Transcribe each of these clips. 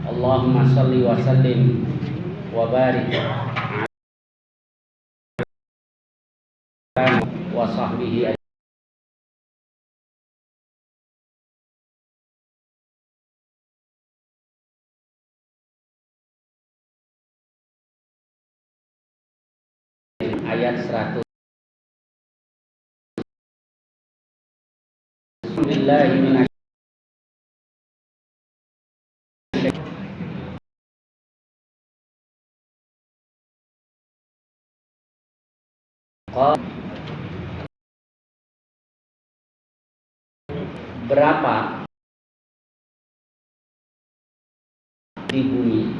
Allahumma salli wa sallim wa barik ala wa sahbihi ayat 100. Billahi minasy berapa di bumi,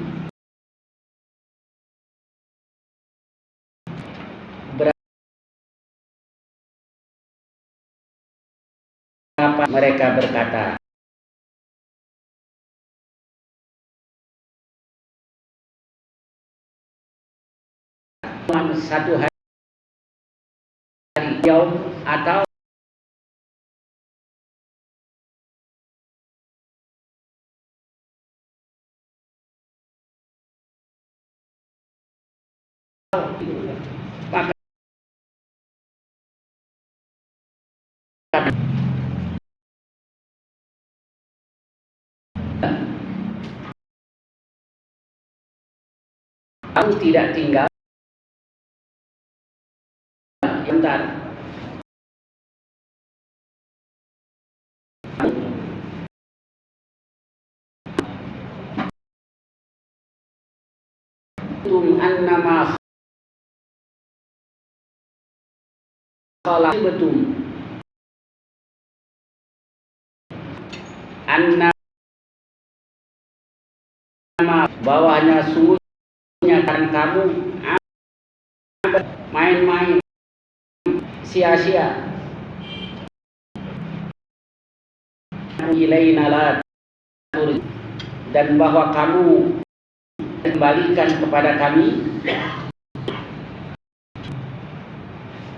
berapa mereka berkata, satu hari jauh atau maka kamu tidak tinggal bentar. Annama khalaqtum annama bawahnya sungguhnya kan kamu main-main sia-sia. Ilaina la turid, dan bahwa kamu kembalikan kepada kami.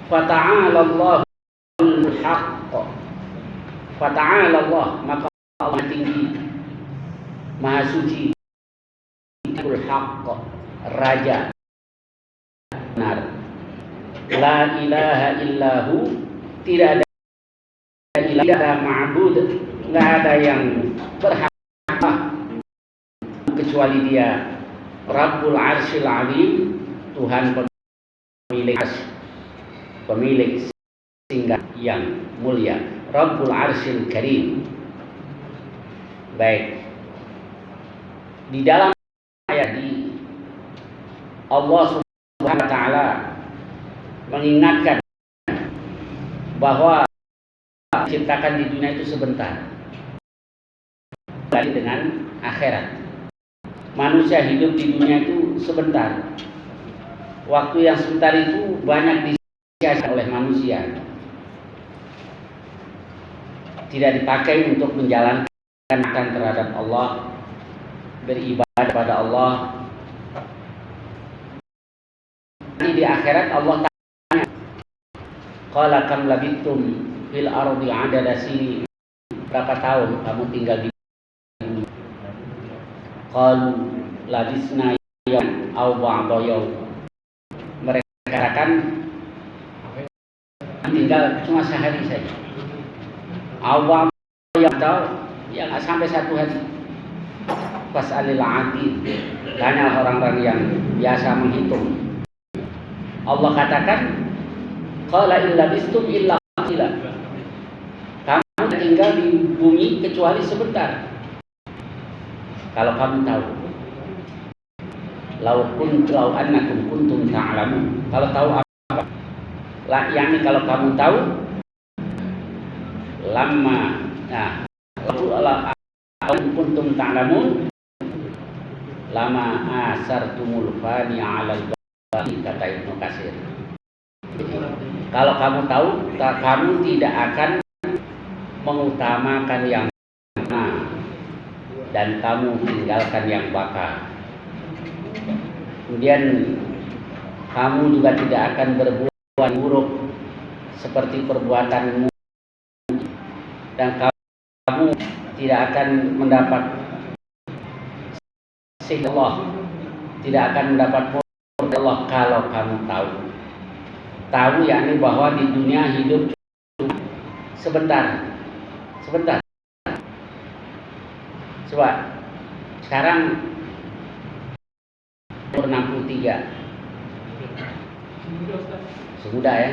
Fata'ala Allahul haqq, fata'ala Allah, maka Allah tinggi, maha suci, al haqq, raja benar. La ilaha illahu, tidak ada ma'bud, nggak ada yang berhak kecuali Dia. Rabbul Arsyil Azim, Tuhan pemilik singgah yang mulia. Rabbul Arsyil Karim. Baik. Di dalam ayat ini Allah Subhanahu wa taala mengingatkan bahwa diciptakan di dunia itu sebentar, kembali dengan akhirat. Manusia hidup di dunia itu sebentar. Waktu yang sebentar itu banyak disia-siakan oleh manusia, tidak dipakai untuk menjalankan terhadap Allah, beribadah kepada Allah. Nanti di akhirat Allah tanya, qala kam labithum fil ardi adada sinin, berapa tahun kamu tinggal di bumi? Qalu labisna yawman aw ba'da yawm, mereka katakan tinggal cuma sehari saja, awam yang tahu yang sampai satu hari. Fasalil adid, tanya orang-orang yang biasa menghitung. Allah katakan, qala illa bistum illa qila, kamu tinggal di bumi kecuali sebentar. Kalau kamu tahu, lau annakum kuntum ta'lamun, kalau tahu apa? La, yakni kalau kamu tahu, lama, nah, lau kuntum ta'lamun, lama asartumul fani 'alal baqi, kata Ibnu Katsir. Kalau kamu tahu, kamu tidak akan mengutamakan yang mana dan kamu tinggalkan yang baka. Kemudian kamu juga tidak akan berbuat buruk seperti perbuatanmu, dan kamu tidak akan mendapat sehingga Allah tidak akan mendapat murka Allah kalau kamu tahu. Tahu yakni bahwa di dunia hidup sebentar. Coba sekarang umur 63. Semudah ya.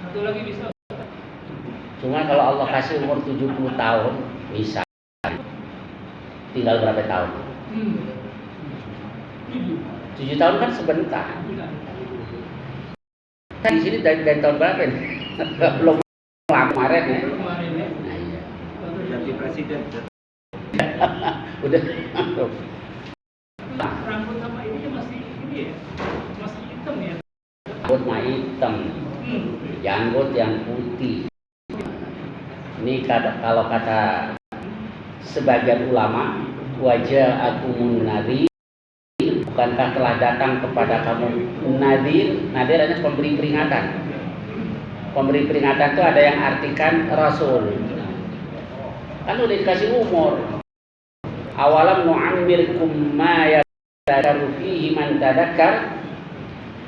Satu lagi bisa. Cuma kalau Allah kasih umur 70 tahun, bisa. Tinggal berapa tahun? 7 tahun kan sebentar. Di sini dari tahun berapa nih? Belum lama kemarin ya. Nah, iya. Jadi presiden. Udah. Rambut sama ini masih ini ya, masih hitam ya. Rambut mah hitam, janggut yang putih. Ini kalau kata sebagian ulama, wajah akumun nadir, bukankah telah datang kepada kamu nadir? Nadir hanya pemberi peringatan. Pemberi peringatan itu ada yang artikan rasul. Kan udah dikasih umur. Awalam nu'ammirkum ma yatadakkaru fihi man tadakkar.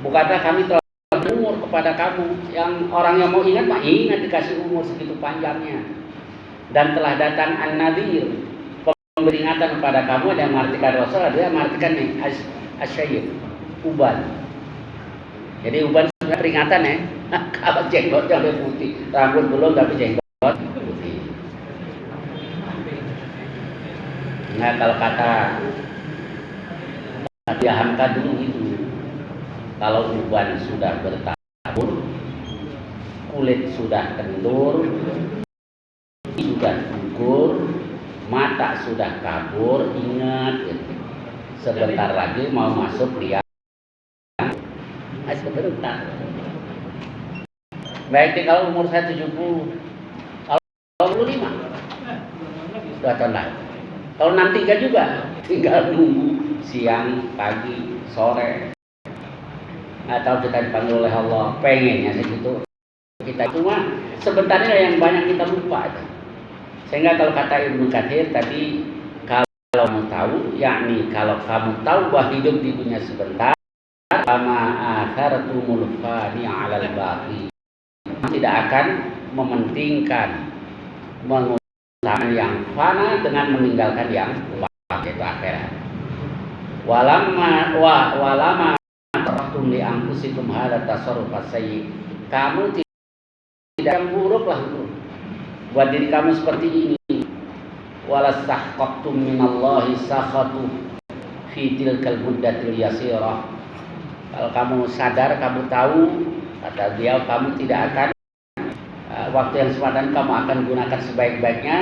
Bukankah kami telah umur kepada kamu, yang orang yang mau ingat mah ingat, dikasih umur segitu panjangnya. Dan telah datang an-nadir, peringatan kepada kamu. Ada yang mengartikan rasul, ada yang mengartikan nih asyayib, uban. Jadi uban sebenarnya peringatan ya. Kalau jenggotnya udah putih, rambut belum tapi jenggot putih. Nah kalau kata Nabi Hamka dulu itu, kalau uban sudah bertabur, kulit sudah kendur, sudah gugur, mata sudah kabur, ingat sebentar lagi mau masuk liang. Sebentar. Baik, kalau umur saya 70, kalau 25 sudah tahun lagi. Kalau 63 juga tinggal nunggu siang, pagi, sore. Nggak tahu kita dipanggil oleh Allah, pengennya segitu. Kita cuma sebentarnya yang banyak kita lupa. Sehingga kalau kata Ibnu Katsir tadi, kalau kamu tahu, yakni kalau kamu tahu bahwa hidup di dunia sebentar, sama akhartumul fani 'alal baqi, tidak akan mementingkan mengutamakan yang fana dengan meninggalkan yang baqi, yaitu akhirat. Walama taratum li anfusikum hadza tasarruf sayyi, kamu tidak yang buruk lah buat diri kamu seperti ini. Walasahqtum minallahi sakhatu fi tilkal muddatil yasirah. Kalau kamu sadar, kamu tahu, kata beliau, kamu tidak akan waktu yang sepadan kamu akan gunakan sebaik-baiknya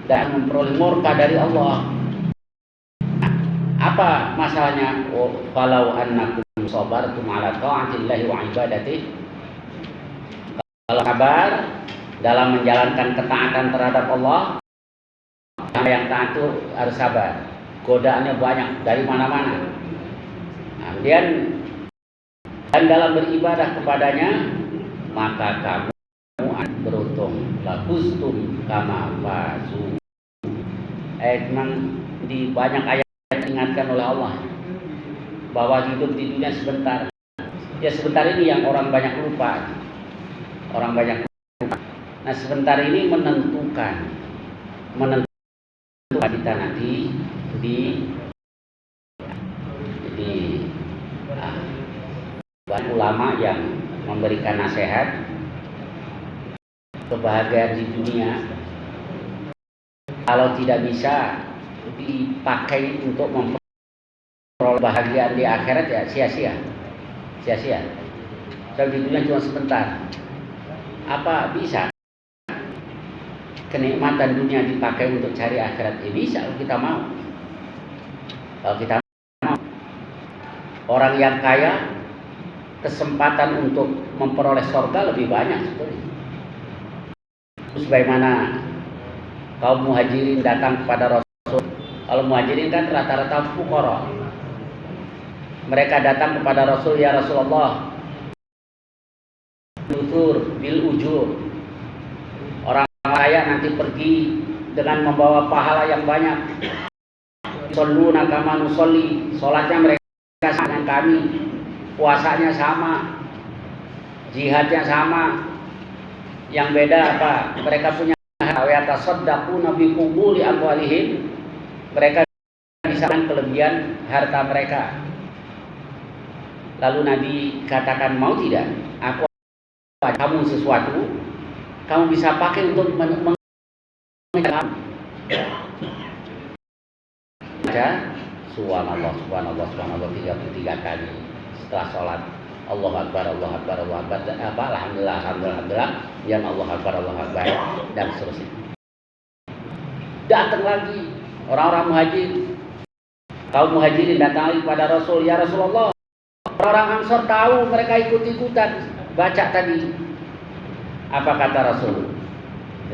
dan memperoleh murka dari Allah. Apa masalahnya? Walau annakum sabartum ala ta'atillahi wa ibadatihi. Kalau sabar dalam menjalankan ketaatan terhadap Allah, yang taat itu harus sabar. Godaannya banyak dari mana-mana. Kemudian dan dalam beribadah kepadanya, maka kamu beruntung. Lafuztum kama fazu. Memang di banyak ayat diingatkan oleh Allah bahwa hidup di dunia sebentar. Ya sebentar ini yang orang banyak lupa. Orang banyak lupa. Nah sebentar ini menentukan kita nanti di banyak ulama yang memberikan nasihat kebahagiaan di dunia kalau tidak bisa dipakai untuk memperoleh kebahagiaan di akhirat, ya sia-sia. Kalau di dunia cuma sebentar. Apa bisa kenikmatan dunia dipakai untuk cari akhirat? Bisa kalau kita mau. Kalau kita mau. Orang yang kaya kesempatan untuk memperoleh surga lebih banyak sebetulnya. Terus bagaimana kaum muhajirin datang kepada Rasul? Kalau muhajirin kan rata-rata fuqara. Mereka datang kepada Rasul, ya Rasulullah, bil ujur. Orang kaya nanti pergi dengan membawa pahala yang banyak. Shalluna kama nusolli, sholatnya mereka sama dengan kami, puasanya sama, jihadnya sama. Yang beda apa? Mereka punya wa yatasaddaquna bi qubuli amwalihim, mereka bisa kelebihan harta mereka. Lalu Nabi katakan, mau tidak aku kamu sesuatu, kamu bisa pakai untuk mengejar subhanallah subhanallah subhanallah 33 kali setelah sholat. Allahu Akbar, Allahu Akbar, Allahu Akbar, alhamdulillah, alhamdulillah, yang Allah Akbar, Allah Akbar, dan seterusnya. Datang lagi orang-orang muhajir, kaum muhajirin datang lagi kepada Rasul, ya Rasulullah, orang Ansor tahu, mereka ikut-ikutan baca tadi. Apa kata Rasul?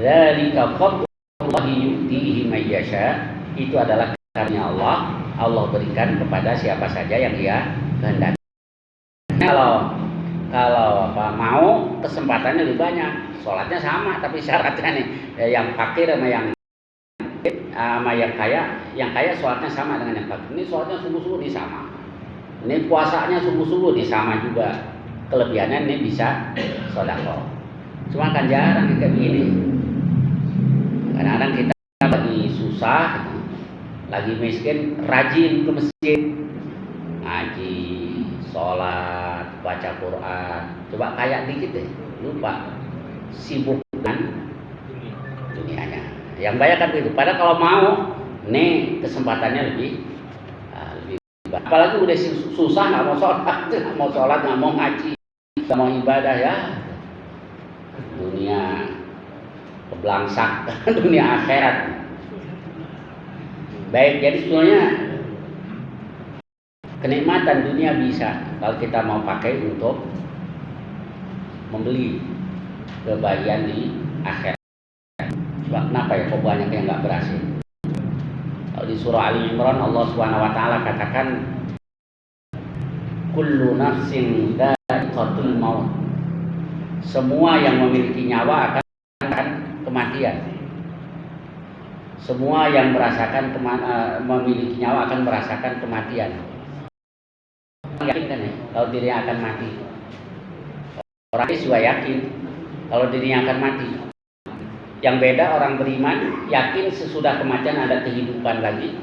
Dzalika fadlullahi yu'tihi may yasha. Itu adalah karunia Allah, Allah berikan kepada siapa saja yang Dia kehendaki. Kalau mau kesempatannya lebih banyak, sholatnya sama, tapi syaratnya nih yang fakir sama yang kaya sholatnya sama dengan yang fakir. Ini sholatnya subuh-subuh ini sama, ini puasanya subuh-subuh ini sama juga. Kelebihannya ini bisa sedekah. Cuma kan jarang kayak gini. Kadang-kadang kita lagi susah, lagi miskin, rajin ke masjid, ngaji, sholat, baca Quran. Coba kayak dikit deh, lupa, sibuk dengan dunianya. Yang banyak kan begitu. Padahal kalau mau, nih kesempatannya lebih banyak. Apalagi udah susah, nggak mau sholat, nggak mau ngaji, nggak mau ibadah ya. Dunia keblangsak, dunia akhirat. Baik, jadi sebetulnya kenikmatan dunia bisa kalau kita mau pakai untuk membeli kebahagiaan di akhirat. Sebab kenapa ya kok banyak yang nggak berhasil? Kalau di surah Ali Imran Allah Subhanahu Wa Taala katakan, kullu nafsin dha'iqatul maut. Semua yang memiliki nyawa akan kematian. Semua yang merasakan memiliki nyawa akan merasakan kematian. Yakin kan ya kalau dirinya akan mati. Orang juga yakin kalau dirinya akan mati. Yang beda orang beriman yakin sesudah kematian ada kehidupan lagi.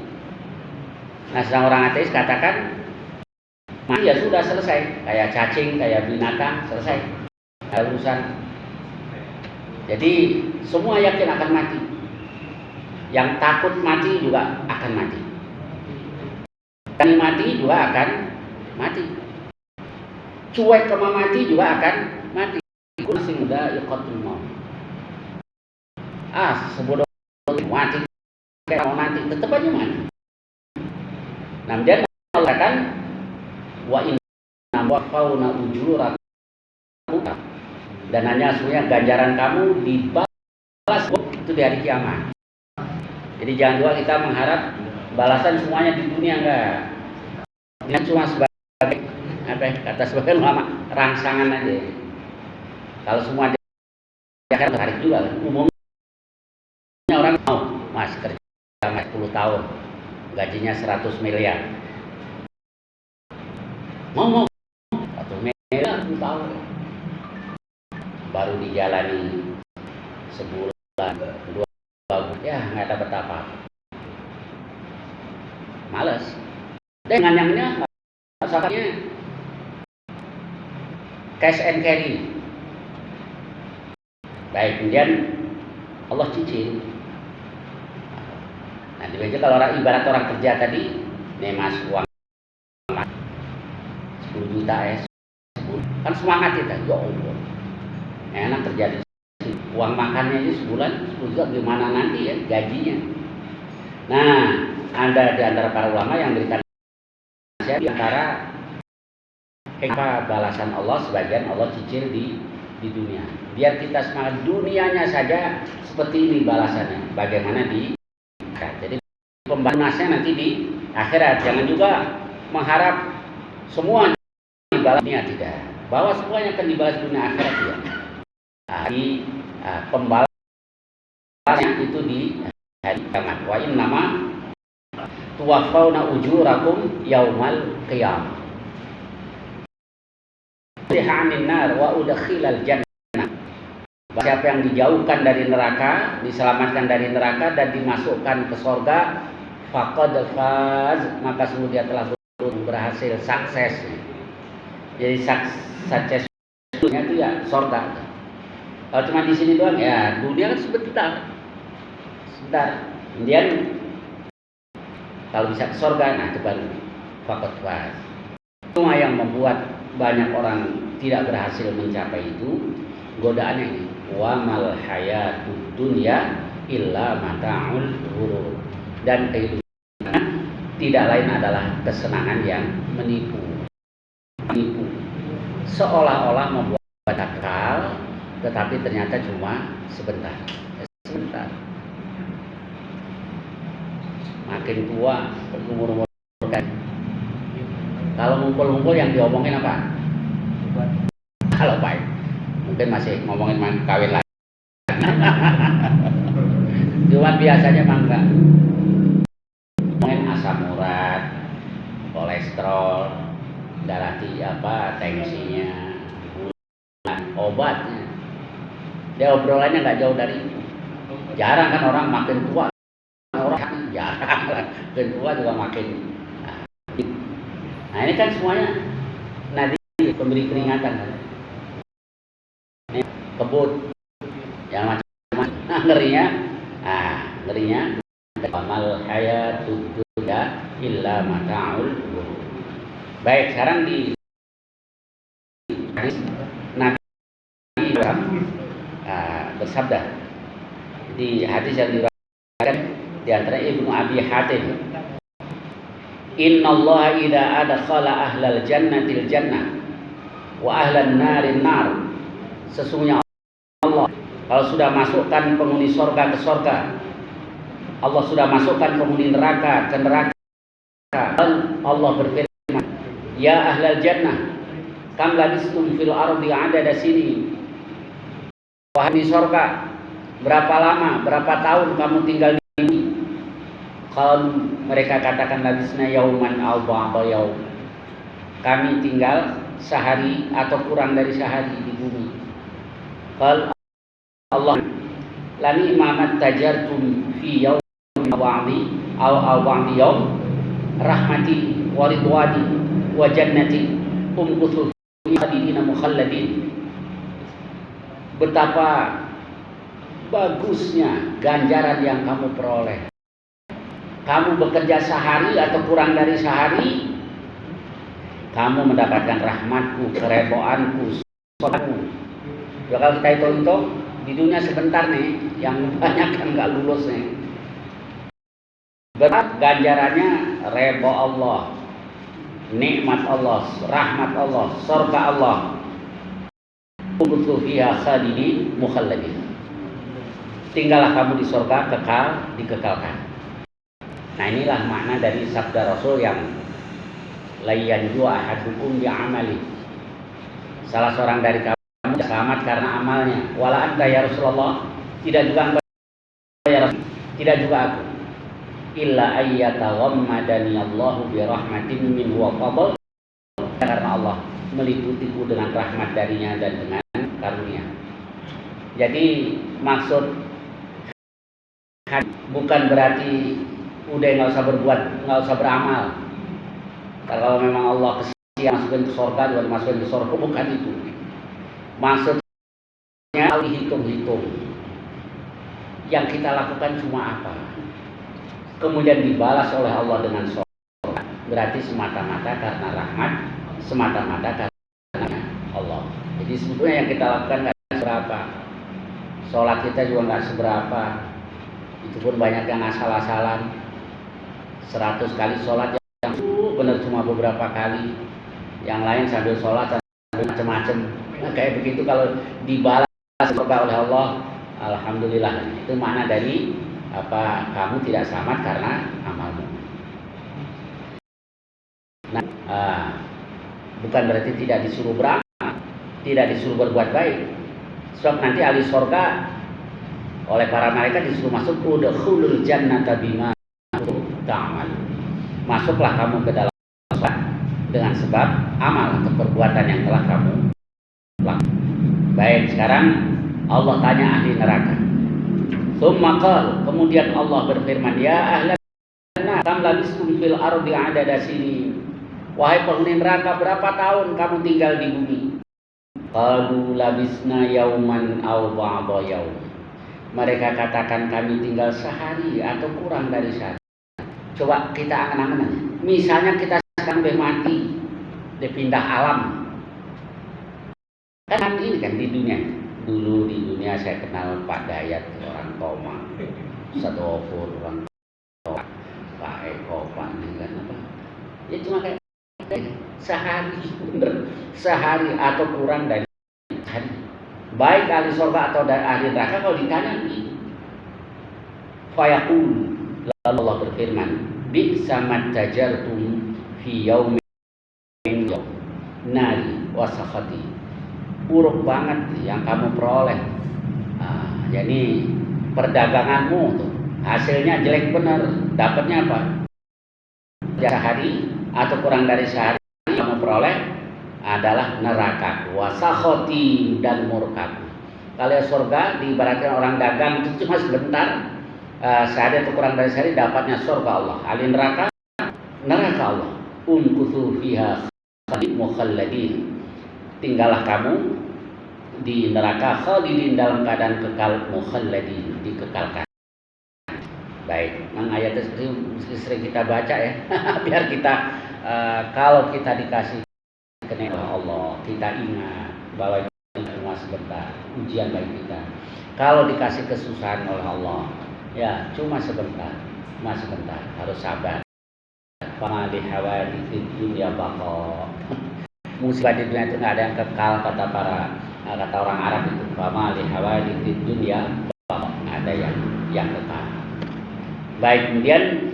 Nah, sedang orang ateis katakan mati ya sudah selesai, kayak cacing, kayak binatang, selesai urusan. Jadi semua yakin akan mati. Yang takut mati juga akan mati. Yang mati juga akan mati. Cuek sama mati juga akan mati. Kursi muda iqatul maut. Sebodoh mati kayak mau nanti tetap aja mati. Nah, dia mengatakan wa inna waqauna ujurakum, dan hanya sebenarnya ganjaran kamu dibalas itu di hari kiamat. Jadi jangan juga kita mengharap balasan semuanya di dunia, enggak. Ini cuma sebagai kata sebagian ulama rangsangan aja. Kalau semua dia akan tertarik juga kan. Umumnya orang mau mas kerja 10 tahun gajinya 100 miliar. Mau 1 miliar 10 tahun. Baru dijalani sebulan, 2 bulan, ya nggak dapat apa. Males. Dengan yang ini masalahnya cash and carry. Baik, kemudian Allah cicil. Nah, di kalau orang ibarat orang kerja tadi, nih mas uang 10 juta ya, 10. Kan semangat kita, ya Allah. Enak kerja di sini. Uang makannya ini sebulan 10 juta, gimana nanti ya gajinya. Nah, ada di antara para ulama yang berikan nasihat di antara balasan Allah, sebagian Allah cicil di dunia. Biar kita semangat dunianya saja seperti ini balasannya. Bagaimana di akhirat. Jadi pembalasnya nanti di akhirat. Jangan juga mengharap semua dibalas dunia, tidak. Bahwa semuanya akan dibalas dunia akhirat ya. Pembalasannya itu di hari kiamat. Wa innama tuwaffawna ujurakum yaumal qiyamah. Dihanin nar wa udkhilal jannah. Siapa yang dijauhkan dari neraka, diselamatkan dari neraka dan dimasukkan ke surga, faqad faz, maka sungguh dia telah berhasil, sukses. Jadi suksesnya itu ya surga. Kalau cuma di sini doang ya dunia kan sebentar. Kemudian kalau bisa ke surga, nah itu baru faqad faz. Semua yang membuat banyak orang tidak berhasil mencapai itu godaannya ini, wa mal hayatud dunya illa mata'ul ghurur, dan kehidupan tidak lain adalah kesenangan yang menipu, seolah-olah membuat akal, tetapi ternyata cuma sebentar. Makin tua umur kan, kalau ngumpul-ngumpul yang diomongin apa? Kalau baik, mungkin masih ngomongin kawin lagi. Cuma biasanya mah enggak. Ngomongin asam urat, kolesterol, darah tensinya, gula, obatnya. Dia obrolannya nggak jauh dari itu. Jarang kan orang makin tua, orang jarang makin tua juga makin. Nah ini kan semuanya nadi pemberi peringatan kan. Kebut yang macam-macam, ngerinya amal hayatud dunya illa mata'ul ghurur. Baik, sekarang di hadis Nabi bersabda di hadis yang diriwayatkan di antara Ibnu Abi Hatim, innallaha idza adkhala ahlal jannatil jannah wa ahlan narin nar. Sesungguhnya Allah kalau sudah masukkan penghuni surga ke surga, Allah sudah masukkan penghuni neraka ke neraka. Allah berfirman, ya ahlal jannah, kam labistum fil ardi adada sini. Wahai surga, berapa lama, berapa tahun kamu tinggal di sini? Kalau mereka katakan labisna yauman aw ba'da yaum, kami tinggal sehari atau kurang dari sehari di bumi. Qal Allah la ni'mat tajartum fi yaumin wa'di aw ba'di yaum rahmati wa ridwani wa jannati umkuthu fi hadina mukhalladin. Betapa bagusnya ganjaran yang kamu peroleh. Kamu bekerja sehari atau kurang dari sehari, kamu mendapatkan rahmatku, keredoanku, surgaku. Ya kalau kita hitung-hitung di dunia sebentar nih, yang banyak kan nggak lulus nih. Berat ganjarannya redha Allah, nikmat Allah, rahmat Allah, surga Allah. Ubtu fiha khalidin mukhalladin. Tinggallah kamu di surga kekal, dikekalkan. Nah inilah makna dari sabda Rasul yang la yanju ahadukum bi amali. Salah seorang dari kamu selamat karena amalnya. Wala anta ya Rasulullah, tidak juga engkau ya Rasul, tidak juga aku. Illa ayyataghammadani Allahu bi rahmatin minhu wa fadl, karena Allah meliputiku dengan rahmat darinya dan dengan karunia. Jadi maksud bukan berarti udah nggak usah berbuat, nggak usah beramal. Kalau memang Allah kesian masukin ke surga, juga masukin ke surga, bukan itu. Maksudnya dihitung-hitung. Yang kita lakukan cuma apa? Kemudian dibalas oleh Allah dengan surga. Berarti semata-mata karena rahmat, semata-mata karena Allah. Jadi sebetulnya yang kita lakukan nggak seberapa. Sholat kita juga nggak seberapa. Itu pun banyak yang asal-asalan. 100 kali sholat yang benar cuma beberapa kali. Yang lain sambil sholat sambil macam-macam. Nah, kayak begitu kalau dibalas oleh Allah, alhamdulillah. Itu makna dari apa, kamu tidak selamat karena amalmu. Nah, bukan berarti tidak disuruh beramal, tidak disuruh berbuat baik. Sebab nanti ahli surga oleh para malaikat disuruh masuk udkhulul jannata bima ta'mal. masuklah kamu ke dalam dengan sebab amal atau perbuatan yang telah kamu lakukan. Baik, sekarang Allah tanya ahli neraka. Tsumma qala, kemudian Allah berfirman, ya ahlan nar kam labistum fil ardi adada sinin. Wahai penghuni neraka, berapa tahun kamu tinggal di bumi? Qalu labisna yauman aw ba'da yaum. Mereka katakan kami tinggal sehari atau kurang dari sehari. Coba kita angan-angan aja. Misalnya kita sekarang udah mati, udah pindah alam. Kan ini kan di dunia. Dulu di dunia saya kenal Pak Dayat, orang Tomang, Sadofur, orang Tomang, Pak Eko, Pak Nenggan apa. Ya cuma kayak sehari, bener, sehari atau kurang dari sehari. Baik ahli surga atau dari ahli neraka kalau ditanya ini. Fayaqul, lalu Allah berfirman, bi'sa mattajartum fi yaumin nari wasakhati. Buruk banget yang kamu peroleh. Jadi perdaganganmu tuh hasilnya jelek bener. Dapatnya apa? Sehari atau kurang dari sehari kamu peroleh adalah neraka, wasakhati, dan murkaku. Kalau surga diibaratkan orang dagang itu cuma sebentar, sehari atau kurang dari sehari dapatnya surga Allah. Ahli neraka Allah. Umkuthu fiha mukhalladin. Tinggallah kamu di neraka khalidin dalam keadaan kekal, mukhalladin, dikekalkan. Baik, memang ayat itu sering kita baca ya. Biar kita kalau kita dikasih kenikmatan Allah, kita ingat bahwa itu cuma sebentar ujian bagi kita. Kalau dikasih kesusahan oleh Allah, ya cuma sebentar, harus sabar. Fama li hawadithid dunya baqa. Musibah di dunia itu nggak ada yang kekal, kata orang Arab itu. Fama li hawadithid dunya baqa, nggak ada yang kekal. Baik, kemudian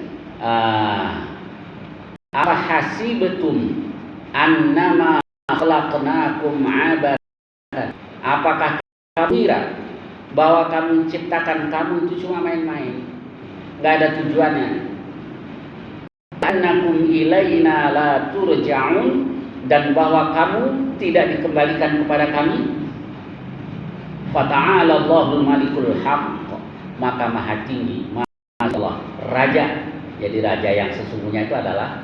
apa hasibtum annama khalaqnakum abathan. Apakah kamu kira bahwa kami ciptakan kamu itu cuma main-main, nggak ada tujuannya? Annakum ilaina la turja'un, dan bahwa kamu tidak dikembalikan kepada kami. Fata'ala Allahul Malikul Haqq, maka maha tinggi Allah raja. Jadi raja yang sesungguhnya itu adalah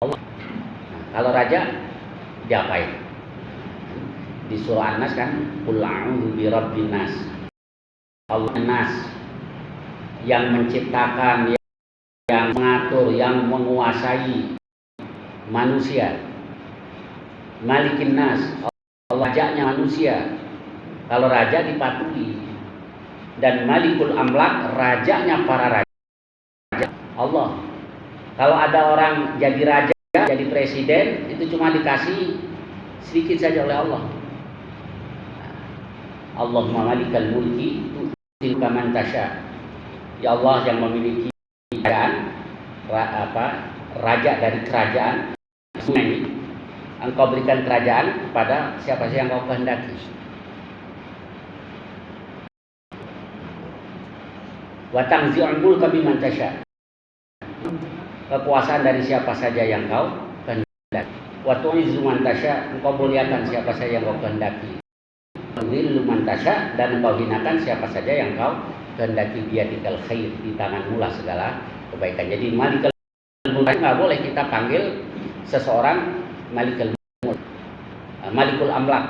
Allah. Nah, kalau raja diapain? Di surah An-Nas kan, qul a'udzu birabbin nas. Allah Nas yang menciptakan, yang mengatur, yang menguasai manusia. Malikin nas, Allah rajanya manusia. Kalau raja dipatuhi. Dan Malikul Amlak, rajanya para raja, Allah. Kalau ada orang jadi raja, jadi presiden, itu cuma dikasih sedikit saja oleh Allah. Allahumma malikal mulki tu'til man tasya. Ya Allah yang memiliki kerajaan, raja dari kerajaan ini, Engkau berikan kerajaan kepada siapa saja yang Kau kehendaki. Wa tanzi'ul mulka biman tasya. Kekuasaan dari siapa saja yang Kau kehendaki. Wa tu'izzu man tasya, Engkau muliakan siapa saja yang Kau kehendaki. Tudhillu man tasya, dan Engkau hinakan siapa saja yang Kau kehendaki. Biyadikal khair, di tanganmu lah segala kebaikan. Jadi Malikul Mulk nggak boleh kita panggil seseorang Malikul Amlak,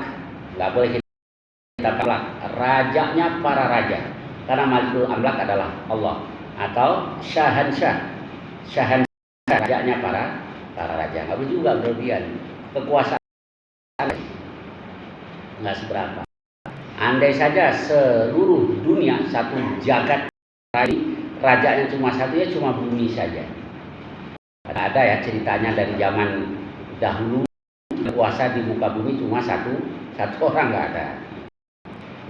nggak boleh kita panggil rajanya para raja, karena Malikul Amlak adalah Allah. Atau Syahansyah, rajanya para raja. Nggak boleh juga berlebihan. Kekuasaan nggak seberapa. Andai saja seluruh dunia, satu jagat rajanya cuma satu, ya cuma bumi saja. Ada ya ceritanya dari zaman dahulu, kuasa di muka bumi cuma satu orang, nggak ada.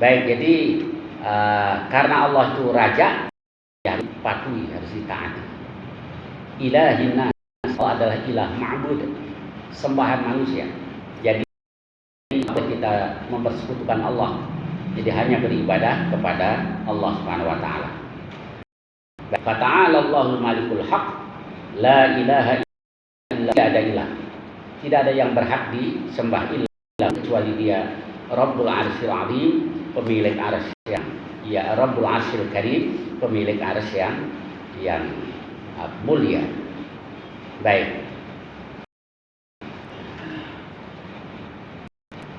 Baik, jadi karena Allah itu raja, ya harus dipatuhi, harus ditaati. Ilahin nas, Allah adalah ilah, ma'bud, sembahan manusia. Jadi kita mempersekutukan Allah, jadi hanya beribadah kepada Allah Subhanahu wa taala. Fata'ala Allahul Malikul Haqq, La ilaha illa, tidak ada ilah, tidak ada yang berhak disembah ilah kecuali Dia, Rabbul Arsyil Azim, pemilik arsy yang, ya Rabbul Arsyil Karim, pemilik arsy yang mulia. Baik.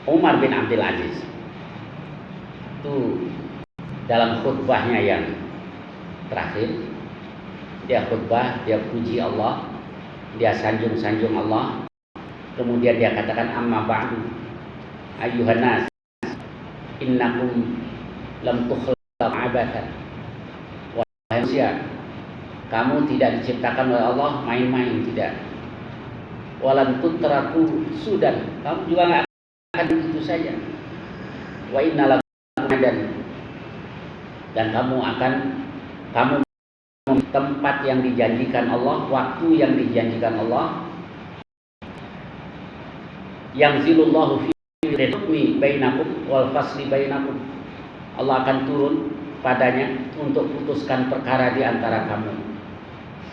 Umar bin Abdul Aziz itu dalam khutbahnya yang terakhir, dia khutbah, dia puji Allah, dia sanjung-sanjung Allah. Kemudian dia katakan, amma ba'du ayyuhan nas innakum lam tukhlaq abathan. Wahai manusia, kamu tidak diciptakan oleh Allah main-main, tidak. Walan tutraku sudan, kamu juga enggak akan begitu saja. Wa innalakum dan kamu tempat yang dijanjikan Allah, waktu yang dijanjikan Allah, yang zilullahu fi ridmi bainakum wal fasli bainakum. Allah akan turun padanya untuk putuskan perkara di antara kamu.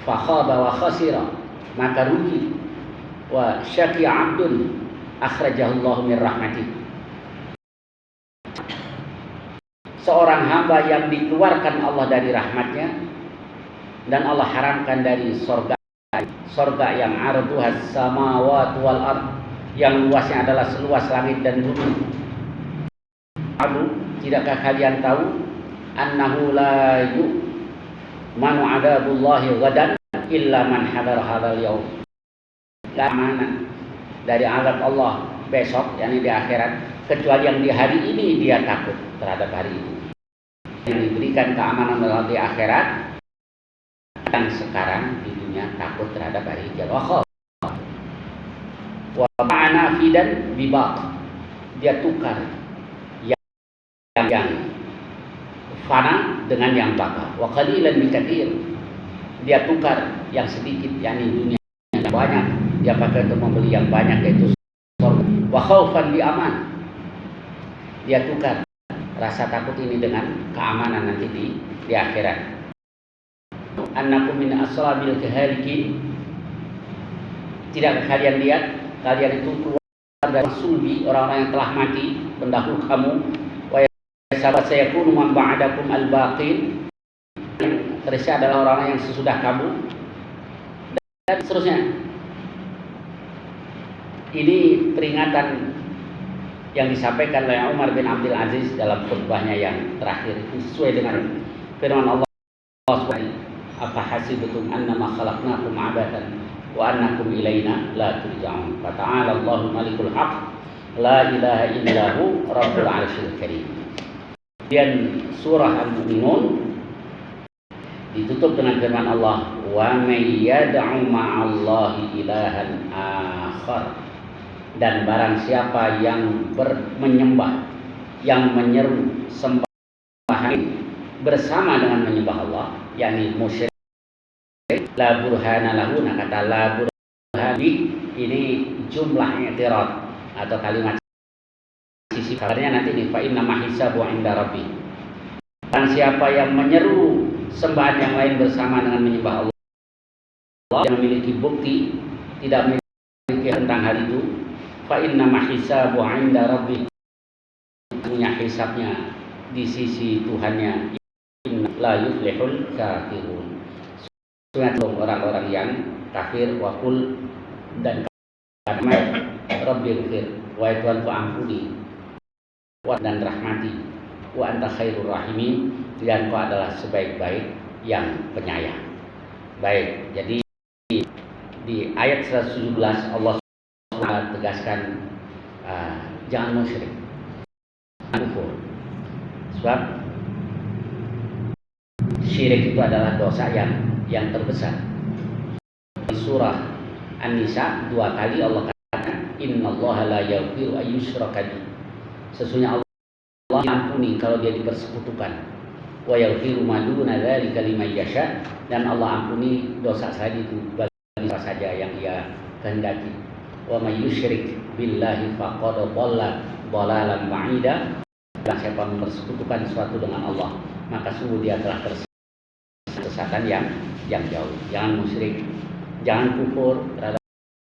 Fa khaba wa khasira, maka rugi. Wa syaqi 'abdun akhrajahu Allah min rahmatih. Seorang hamba yang dikeluarkan Allah dari rahmatnya dan Allah haramkan dari sorga yang arduhas samawati wal ard, yang luasnya adalah seluas langit dan bumi. Tidakkah kalian tahu annahu la yu'manu 'adabullahi ghadan illa man hadar hadzal yaum. La mana dari azab Allah besok, yakni di akhirat, kecuali yang di hari ini dia takut terhadap hari itu. Yang diberikan keamanan dalam di akhirat, dan sekarang di dunia takut terhadap hari kiamat. Wa ma'ana fidan bibaq, dia tukar yang fana dengan yang baka. Wa qalilan bi katsir, dia tukar yang sedikit, yakni dunia yang banyak, dia pakai untuk membeli yang banyak, yaitu surga. Wa khaufan bi aman, dia tukar rasa takut ini dengan keamanan nanti di akhirat. Annakum min ashabil kahalikin, tidak kalian lihat, kalian itu keluar dari sulbi, orang-orang yang telah mati pendahulu kamu. Wa sahabat sayakunu man ba'dakum al-baqin, tersisa adalah orang-orang yang sesudah kamu, dan seterusnya. Ini peringatan yang disampaikan oleh Umar bin Abdul Aziz dalam khutbahnya yang terakhir, sesuai dengan firman Allah SWT, apa hasibtum annama khalaqnakum abathan wa annakum ilaina la turja'un. Fa ta'ala Allahu malikul haq la ilaha illahu rabbul arsyil karim. Dan surah Al-Mu'minun ditutup dengan firman Allah, wa may yad'u ma'allahi ilahan akhar, dan barang siapa yang menyembah, yang menyeru sembahan bersama dengan menyembah Allah, yakni musyrik, la burhana lahu. Nah, kata la burhan ini jumlah i'tirad atau kalimat sisi kabarnya nanti nih, fa inna ma hisabu 'inda rabbi. Dan siapa yang menyeru sembahan yang lain bersama dengan menyembah Allah, yang memiliki bukti, tidak memiliki tentang hal itu, fa inna ma hisabu 'inda rabbi, punya hisabnya di sisi Tuhannya. La yuflihul kafirun, sunat orang-orang yang kafir. Wa qul, dan katakanlah, rabbighfir, wahai Tuhanku ampuni, wa dan rahmati, wa anta khairur rahimin, dan Kau adalah sebaik-baik yang penyayang. Baik, jadi di ayat 117 Allah tegaskan jangan musyrik, kufur. Sebab syirik itu adalah dosa yang terbesar. Di surah An-Nisa 2 kali Allah katakan, innallaha la yaghfiru ay yushraka bihi. Sesungguhnya Allah ampuni kalau dia dipersekutukan. Wa yaghfiru ma duna dzalika liman yasha, dan Allah ampuni dosa saja itu bagi siapa saja yang Ia kehendaki. Wa may yusyrik billahi faqad dhalla dhalalan ba'ida, dan siapa mempersekutukan sesuatu dengan Allah, maka sungguh dia telah tersesatan yang jauh. Jangan musyrik jangan kufur terhadap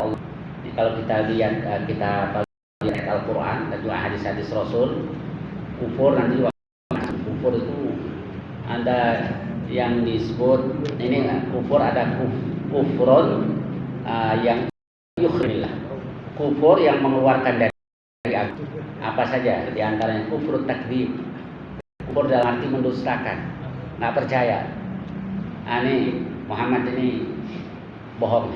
Allah. Jadi kalau kita lihat ayat Al-Quran dan juga hadis-hadis Rasul, kufur nanti juga kufur itu ada yang disebut ini kufur, ada kufurun yang yukhrillah, kufur yang mengeluarkan dari agama. Apa saja diantaranya kufur takdzib, kufur dalam arti mendustakan, nggak percaya. Ini Muhammad ini bohong,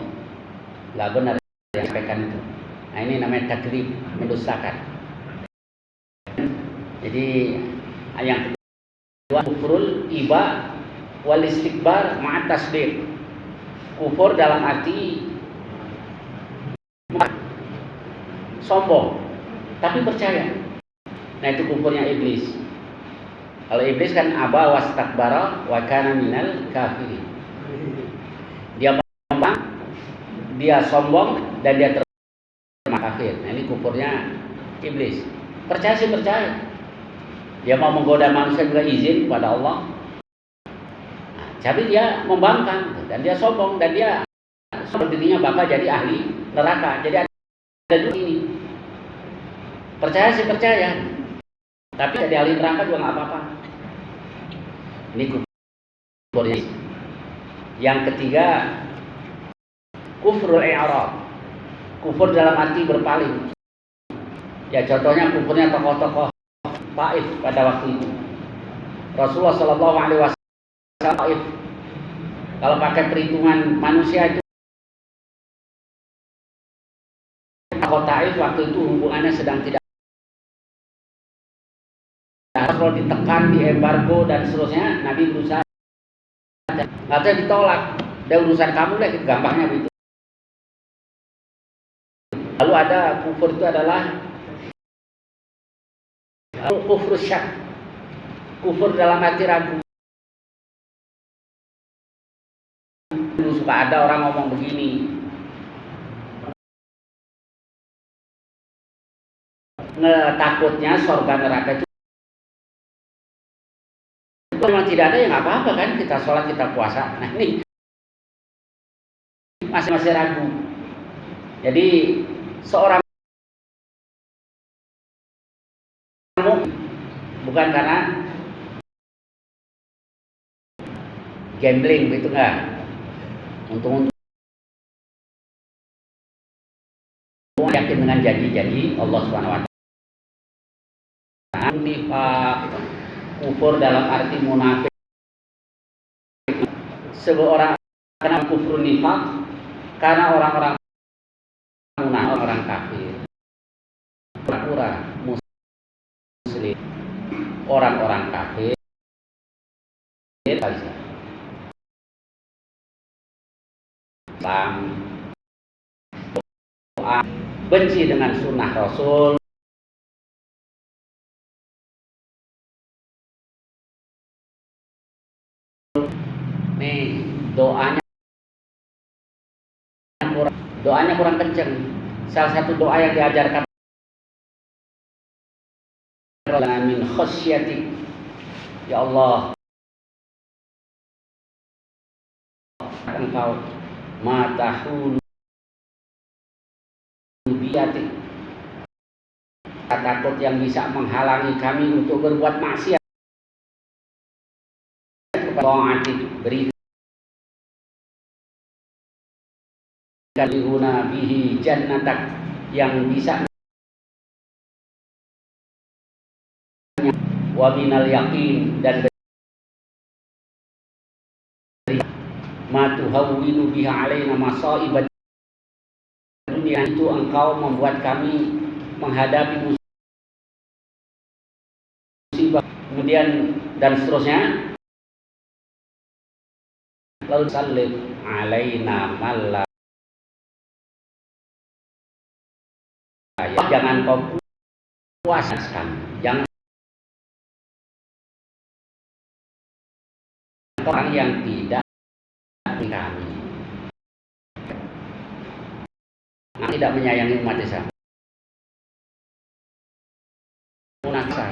nggak benar yang sampaikan itu. Nah ini namanya takdzib, mendustakan. Jadi yang kedua kufrul iba wal istikbar ma'at tasdiq, kufur dalam arti sombong tapi percaya. Nah itu kufurnya iblis. Kalau iblis kan aba wastakbara wa kana minal kafirin. Dia sombong, dia sombong dan dia terima kafir. Nah ini kufurnya iblis. Percaya sih percaya. Dia mau menggoda manusia juga izin kepada Allah. Nah, tapi dia membangkang dan dia sombong dan dia dirinya bakal jadi ahli neraka. Jadi ada dua ini. Percaya sih percaya. Tapi jadi ahli neraka juga nggak apa-apa. Ini kufurnya. Yang ketiga kufrul i'rad, kufur dalam arti berpaling. Ya contohnya kufurnya tokoh-tokoh Taif pada waktu itu. Rasulullah Shallallahu Alaihi Wasallam Taif, kalau pakai perhitungan manusia itu tokoh Taif waktu itu hubungannya sedang tidak. Kalau ditekan, diembargo dan seterusnya, Nabi berusaha, nggak ditolak. Dan urusan kamu lah, gampangnya begitu. Lalu ada kufur itu adalah kufur syak, kufur dalam arti ragu. Dulu suka ada orang ngomong begini, takutnya surga neraka itu memang tidak ada, ya nggak apa-apa kan, kita sholat kita puasa. Nah ini masih ragu. Jadi seorang bukan karena gambling begitu nggak, untung yakin dengan janji-janji Allah Subhanahu Wa Taala. Nifaq, kufur dalam arti munafik. Seorang kenapa kufur nifaq? Karena orang-orang munafik, orang kafir, pura-pura muslim, orang-orang kafir Islam, doa, benci dengan sunnah Rasul, nih doanya kurang kenceng. Salah satu doa yang diajarkan min khasyatik, ya Allah engkau matahul biatik, takut yang bisa menghalangi kami untuk berbuat maksiat kepada beri kalihuna bihi jannatak, yang bisa wa minal yakin, dan ma tuhawwinu biha alaina masa'ibad dunia, itu engkau membuat kami menghadapi musibah kemudian dan seterusnya. Lalu sallit alaina malla, jangan kau puaskan, jangan orang yang tidak kami, tidak menyayangi umat Islam. Munafik,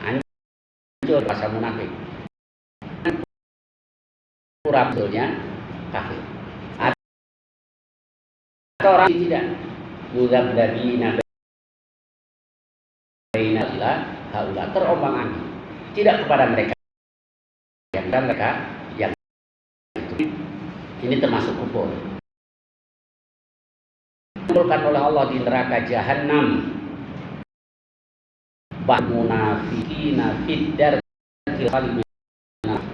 hancur bahasa munafik, pura-puranya kafir. orang tidak mudabdabina baina ila haula, terombang-ambing, tidak kepada mereka yang itu. Ini termasuk kufur. Dikumpulkan oleh Allah di neraka jahanam munafiqina fid darkil khalim.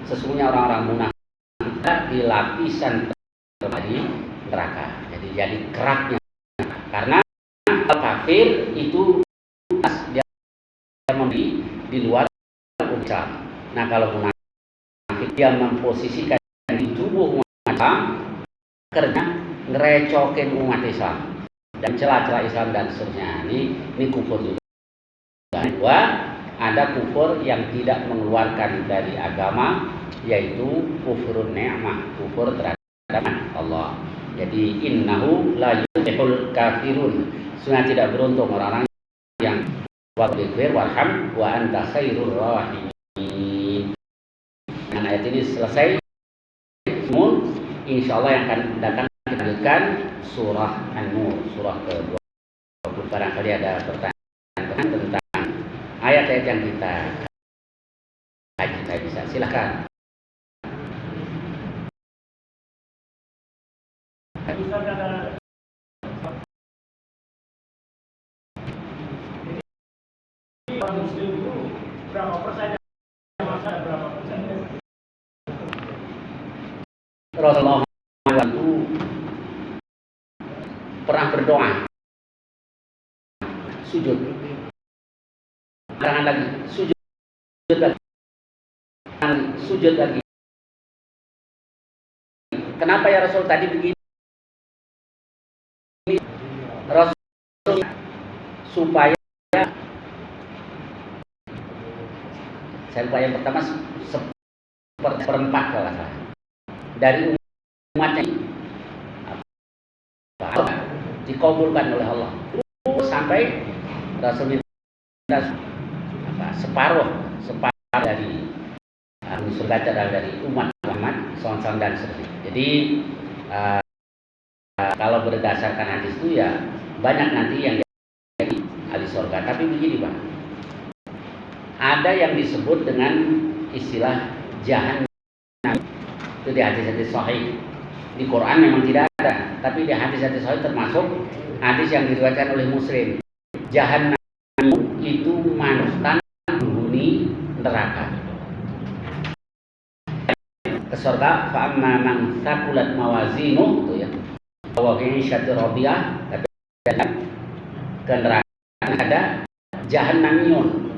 Sesungguhnya orang-orang munafik di lapisan terbaik neraka. Jadi keraknya. Karena kafir itu dia membeli di luar Islam. Nah, kalau munafik dia memposisikan di tubuh umat Islam, kerja ngerecokin umat Islam dan celah-celah Islam dan seterusnya. Ini kufur juga. Kedua, ada kufur yang tidak mengeluarkan dari agama, yaitu kufurun ni'mah, kufur terhadap Allah. Jadi innahu la yuflihul kafirun. Sungguh tidak beruntung orang-orang yang waghfir warham wa anta khairur rahimin. Dengan ayat ini selesai. Namun insyaallah yang akan datang kita lanjutkan surah An-Nur, surah ke-20. Barangkali ada pertanyaan tentang ayat-ayat yang kita bisa silakan. Orang muslim itu berapa persen masa berapa persen? Rasulullah itu pernah berdoa sujud, jangan lagi sujud lagi, sujud lagi. Kenapa ya Rasul tadi begini? Rasul supaya saya lupa yang pertama seperempat kalau salah dari umatnya dikabulkan oleh Allah sampai Rasul minta separuh dari surga dari umat Muhammad SAW dan seterusnya. Jadi kalau berdasarkan hadis itu ya banyak nanti yang jadi ahli surga. Tapi begini Pak, ada yang disebut dengan istilah jahannam. Itu di hadis-hadis sahih. Di Quran memang tidak ada, tapi di hadis-hadis sahih termasuk hadis yang diriwayatkan oleh Muslim. Jahannam itu mantan penghuni neraka. Ke surga fa amma man thaqulat mawazinu itu ya. Wa fi syati radiyah, ke neraka ada jahannamiyun,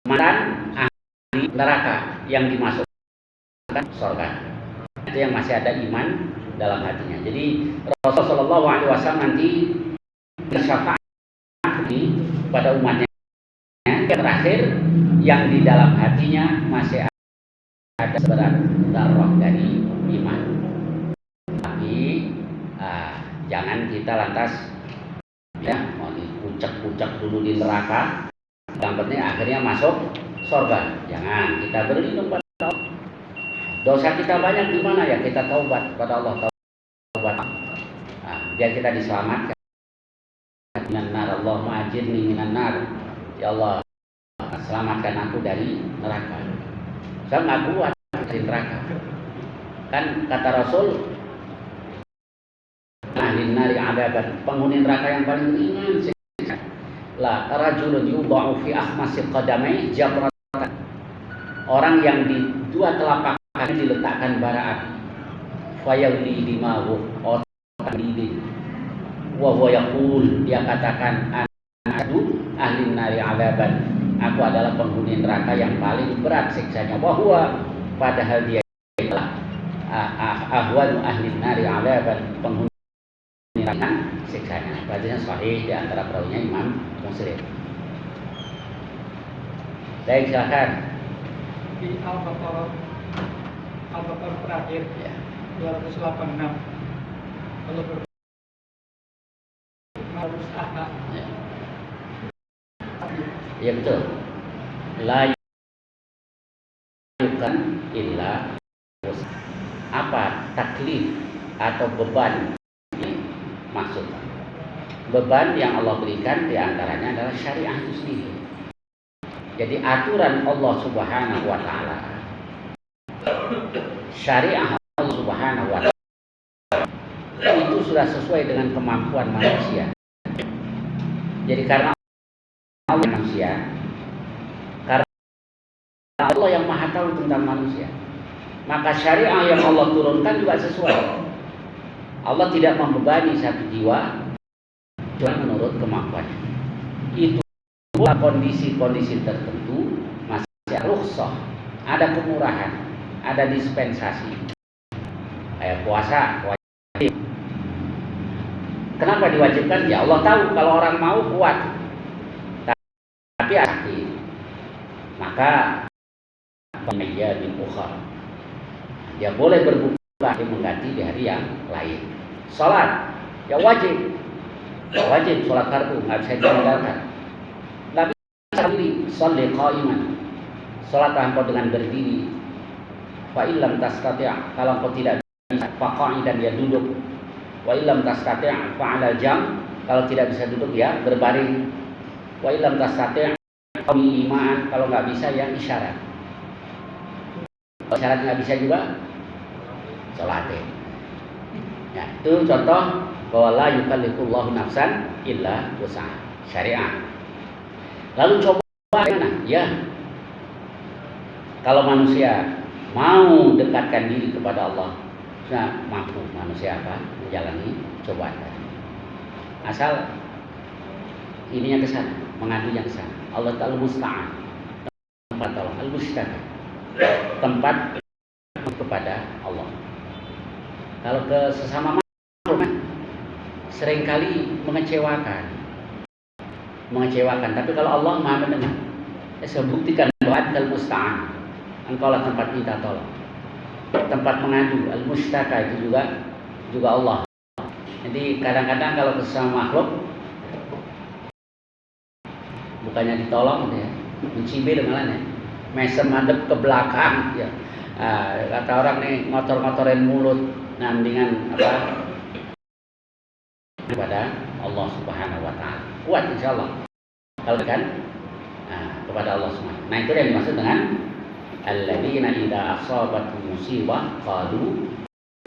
mantan ahli neraka yang dimasukkan surga. Itu yang masih ada iman dalam hatinya. Jadi Rasulullah SAW nanti bersyafaat pada umatnya yang terakhir yang di dalam hatinya masih ada seberat darah dari iman. Tapi jangan kita lantas ya mau dipucak-pucak dulu di neraka, yang penting akhirnya masuk surga. Jangan, kita berlindung pada Allah. Dosa kita banyak di mana ya, kita taubat pada Allah, taubat. Biar kita diselamatkan. Minan nar, Allahumma ajirni minan nar. Ya Allah, selamatkan aku dari neraka. Saya nggak kuat dari neraka. Kan kata Rasul, ahli nari adaban, penghuni neraka yang paling ringan. La rajulun yudha'u fi akhmasi qadamai jamratan. Orang yang di dua telapak kaki diletakkan bara api. Fayawli dimahu otak didin. Wa huwa yaqul, dia katakan adu ahli nari adaban. Aku adalah penghuni neraka yang paling berat siksanya. Wa huwa, padahal dia adalah ahwanu ahli nari adaban, penghuni siksanya. Hadisnya sahih, di antara perawinya Imam Muslim. Baik, silakan. Di Al-Baqarah terakhir ya 286 kalau harus ada ya betul, la yukan illa apa taklif atau beban maksud. Beban yang Allah berikan diantaranya adalah syariah itu sendiri. Jadi aturan Allah Subhanahu wa Ta'ala, syariah Allah Subhanahu wa Ta'ala itu sudah sesuai dengan kemampuan manusia. Jadi karena Allah manusia, karena Allah yang maha tahu tentang manusia, maka syariah yang Allah turunkan juga sesuai. Allah tidak membebani satu jiwa cuma menurut kemampuannya. Itu kondisi-kondisi tertentu masih rukhsah, ada kemurahan, ada dispensasi. Kayak puasa wajib. Kenapa diwajibkan? Ya Allah tahu kalau orang mau kuat, tapi sakit, maka pengajian di ukhra, dia boleh berbuka mengganti di hari yang lain. Salat, ya wajib salat fardu, nggak bisa ditinggalkan. Tapi sendiri, sholli qa'iman, salat engkau dengan berdiri. Fa illam tastati', kalau engkau tidak bisa, fa qa'idan, ya duduk. Wa illam tastati' fa 'alal jam, kalau tidak bisa duduk ya berbaring. Wa illam tastati' fa iman, kalau nggak bisa ya isyarat. Kalau isyarat nggak bisa juga salatnya. Ya, itu contoh bahwa la yukallifullahu nafsan illa wus'aha, syariah. Lalu coba bagaimana? Ya, kalau manusia mau dekatkan diri kepada Allah, nah mampu manusia apa? Menjalani cobaan tadi. Asal ininya ke sana, mengadunya ke sana. Allah Ta'ala musta'an, tempat Allah, al-mustaka, tempat kepada Allah. Kalau ke sesama makhluk seringkali mengecewakan. Tapi kalau Allah Maha mendengar, saya buktikan bahwa al-musta'an, engkaulah tempat minta tolong, tempat mengadu. Al-mustaka itu juga Allah. Jadi kadang-kadang kalau ke sesama makhluk, bukannya ditolong ya, mencibir malah ya, mesem madep ke belakang ya. Kata orang nih, ngotor-ngotorin mulut, nah mendingan apa kepada Allah Subhanahu wa Ta'ala, kuat insyaallah kalau kan kepada Allah Subhanahu. Nah itu yang dimaksud dengan alladzina idza asabatuhum musibah qalu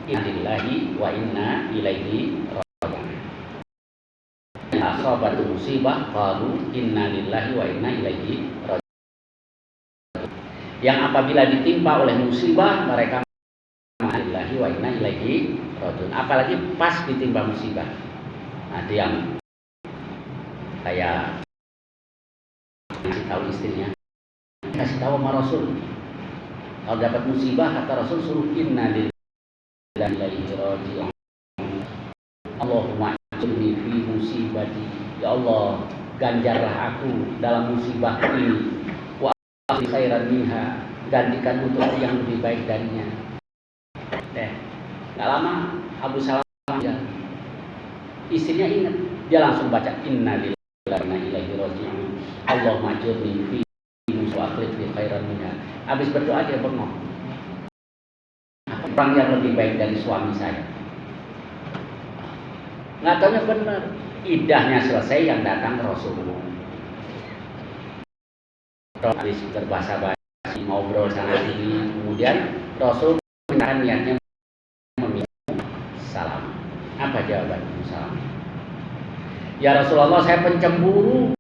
inna lillahi wa inna ilaihi raji'un. Asabatuhum musibah qalu inna lillahi wa inna ilaihi raji'un. Yang apabila ditimpa oleh musibah mereka lillahi wa inna ilaihi raji'un. Apalagi pas ditimpa musibah. Ada yang kayak kasih tahu istrinya, kasih tahu sama Rasul, kalau dapat musibah kata Rasul suruh inna lillahi wa inna ilaihi raji'un. Allahumma ajurni fi musibati, ya Allah ganjarlah aku dalam musibah ini, wa akhli khairan minha, gantikan untuk yang lebih baik darinya. Gak lama Abu Salamah meninggal. Istrinya ingat, dia langsung baca inna lillahi wa inna ilaihi raji'un. Allahumma ajurni fi musibati fi khairan minha. Habis berdoa dia bengong. Orang yang lebih baik dari suami saya. Nggak tahunya benar. Idahnya selesai yang datang Rasulullah. Habis berbahasa-bahasa ngobrol sana sini, kemudian Rasul menyatakan niatnya meminta salam. Apa jawaban salam? Ya Rasulullah, saya pencemburu,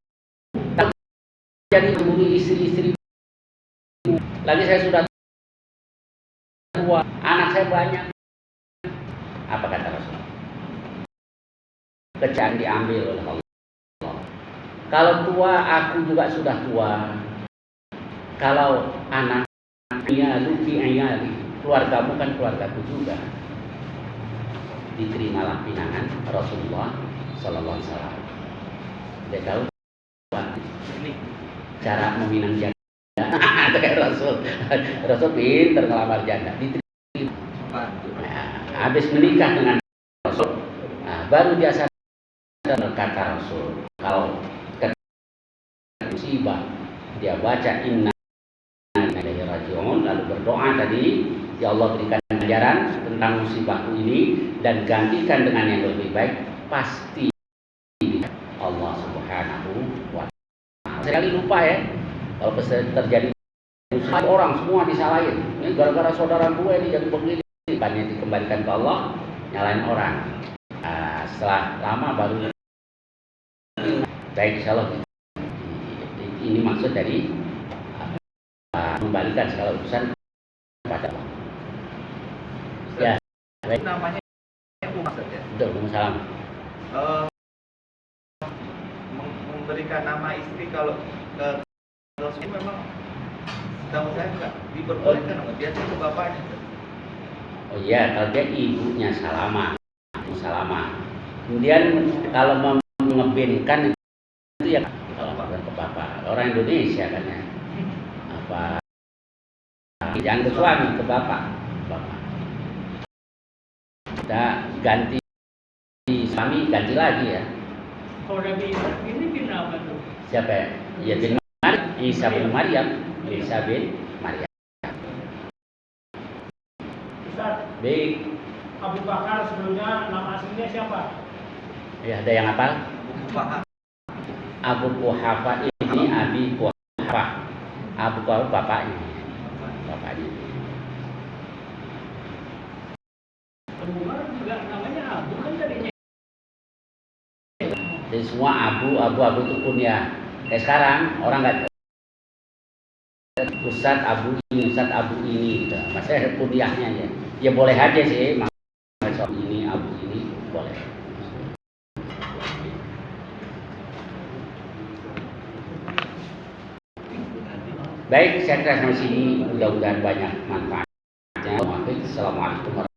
jadi cemburu istri-istri. Lagi saya sudah tua, anak saya banyak. Apa kata Rasulullah? Kecahan diambil oleh Allah. Kalau tua, aku juga sudah tua. Kalau anak, luki ayali, keluargamu kan keluargaku juga. Diterimalah pinangan Rasulullah Sallallahu Alaihi Wasallam. Dia tahu ini cara meminang janda. Itu kayak Rasul. Rasul pinter ngelamar janda. Diterima. Habis menikah dengan Rasul, baru dia sadar kata Rasul. Kalau musibah dia baca inna lillahi raji'un, lalu berdoa tadi, ya Allah berikan ajaran tentang musibahku ini dan gantikan dengan yang lebih baik. pasti Allah Subhanahu wa Ta'ala. Sekali lupa ya, kalau terjadi musibah orang semua disalahin. Ini gara-gara saudara gue ini jadi begini, banyak dikembalikan ke Allah, nyalain orang. Setelah lama baru baik insyaallah. Ini maksud dari membalikan segala urusan kepada Allah. Ya, baik. Namanya Abu Maksud ya? Betul, salam. Memberikan nama istri kalau ke Rasul memang setahu saya enggak diperbolehkan, biasanya ke bapaknya. Oh iya, kalau dia ibunya Salamah, Ibu Salamah. Kemudian kalau mengebinkan itu ya kalau bukan ke bapak, orang Indonesia kan ya. Apa? Jangan ke suami, ke bapak. Kita ganti suami, ganti lagi ya. Kalau Nabi Isa ini bin apa tuh? Siapa ya? Ya bin Maryam, Isa bin Maryam, Isa bin Maryam. Ustaz, Baik. Abu Bakar sebelumnya nama aslinya siapa? Ya, ada yang hafal? Abu Quhafa ini Abi Quhafa. Abu Quhafa bapaknya. Bapaknya. Abu Bakar juga namanya Abu kan tadinya. Jadi semua abu itu kunyah. Kayak sekarang orang nggak Ustadz Abu ini, gitu. Maksudnya kunyahnya ya. Ya boleh aja sih, Abu ini boleh. Baik, saya kira sampai sini mudah-mudahan banyak manfaatnya. Assalamualaikum warahmatullahi wabarakatuh.